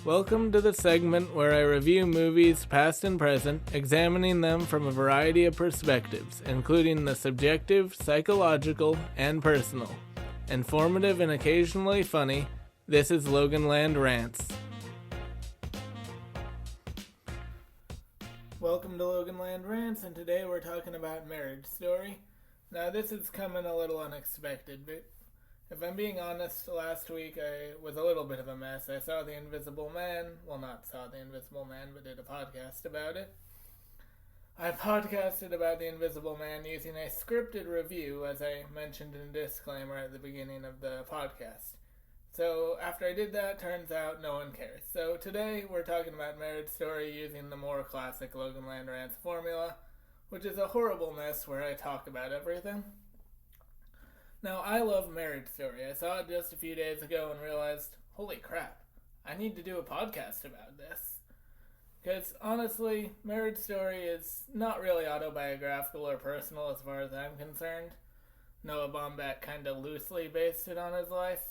Welcome to the segment where I review movies past and present, examining them from a variety of perspectives, including the subjective, psychological, and personal. Informative and occasionally funny, this is LoganLand Rants. Welcome to LoganLand Rants, and today we're talking about Marriage Story. Now this is coming a little unexpected, but if I'm being honest, last week I was a little bit of a mess. I saw The Invisible Man. Well, not saw The Invisible Man, but did a podcast about it. I podcasted about The Invisible Man using a scripted review, as I mentioned in a disclaimer at the beginning of the podcast. So after I did that, turns out no one cares. So today we're talking about Marriage Story using the more classic LoganLand Rants formula, which is a horrible mess where I talk about everything. Now, I love Marriage Story. I saw it just a few days ago and realized, holy crap, I need to do a podcast about this. Because, honestly, Marriage Story is not really autobiographical or personal as far as I'm concerned. Noah Baumbach kind of loosely based it on his life.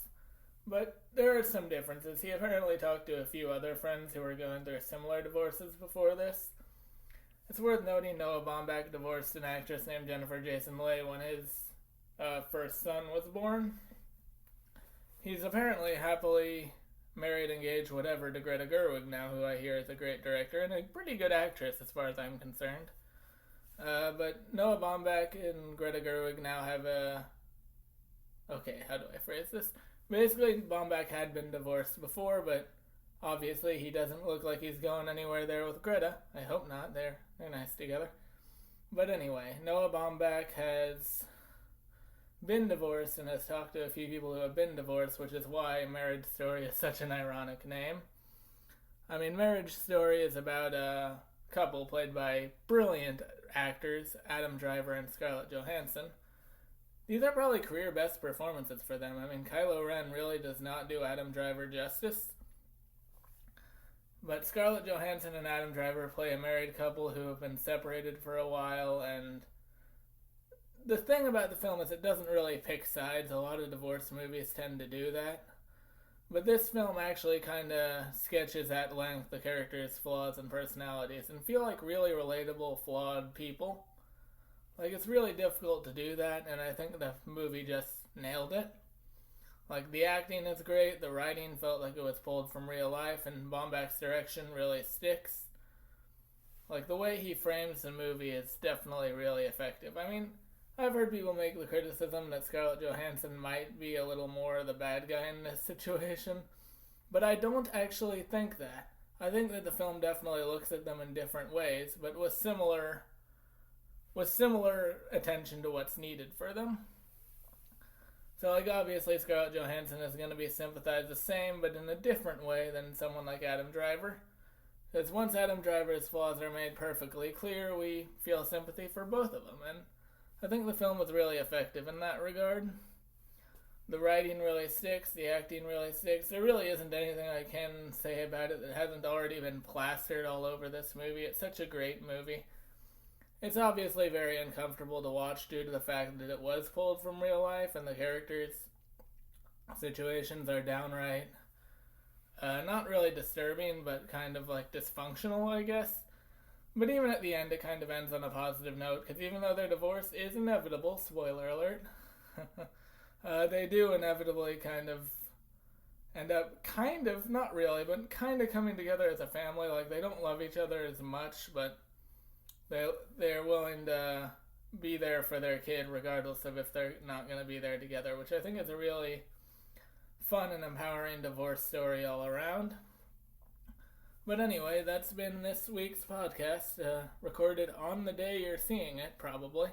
But there are some differences. He apparently talked to a few other friends who were going through similar divorces before this. It's worth noting Noah Baumbach divorced an actress named Jennifer Jason Leigh when his first son was born. He's apparently happily married, engaged, whatever, to Greta Gerwig now, who I hear is a great director and a pretty good actress as far as I'm concerned. But Noah Baumbach and Greta Gerwig now have a... Okay, how do I phrase this? Basically, Baumbach had been divorced before, but obviously he doesn't look like he's going anywhere there with Greta. I hope not. They're nice together. But anyway, Noah Baumbach has been divorced and has talked to a few people who have been divorced, which is why Marriage Story is such an ironic name. I mean, Marriage Story is about a couple played by brilliant actors, Adam Driver and Scarlett Johansson. These are probably career best performances for them. I mean, Kylo Ren really does not do Adam Driver justice. But Scarlett Johansson and Adam Driver play a married couple who have been separated for a while, and the thing about the film is it doesn't really pick sides. A lot of divorce movies tend to do that. But this film actually kind of sketches at length the characters' flaws and personalities and feel like really relatable, flawed people. Like, it's really difficult to do that, and I think the movie just nailed it. Like, the acting is great, the writing felt like it was pulled from real life, and Baumbach's direction really sticks. Like, the way he frames the movie is definitely really effective. I mean, I've heard people make the criticism that Scarlett Johansson might be a little more the bad guy in this situation, but I don't actually think that. I think that the film definitely looks at them in different ways, but with similar attention to what's needed for them. So, like, obviously Scarlett Johansson is going to be sympathized the same, but in a different way than someone like Adam Driver. Because once Adam Driver's flaws are made perfectly clear, we feel sympathy for both of them, and I think the film was really effective in that regard. The writing really sticks, the acting really sticks. There really isn't anything I can say about it that hasn't already been plastered all over this movie. It's such a great movie. It's obviously very uncomfortable to watch due to the fact that it was pulled from real life and the characters' situations are downright not really disturbing, but kind of like dysfunctional, I guess. But even at the end, it kind of ends on a positive note, because even though their divorce is inevitable, spoiler alert, they do inevitably kind of end up not really, but kind of coming together as a family. Like, they don't love each other as much, but they're willing to be there for their kid regardless of if they're not going to be there together, which I think is a really fun and empowering divorce story all around. But anyway, that's been this week's podcast, recorded on the day you're seeing it, probably.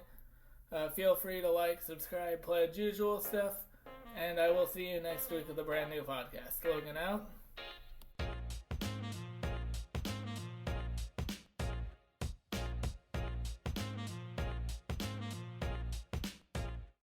Feel free to like, subscribe, pledge, usual stuff, and I will see you next week with a brand new podcast. Logan out.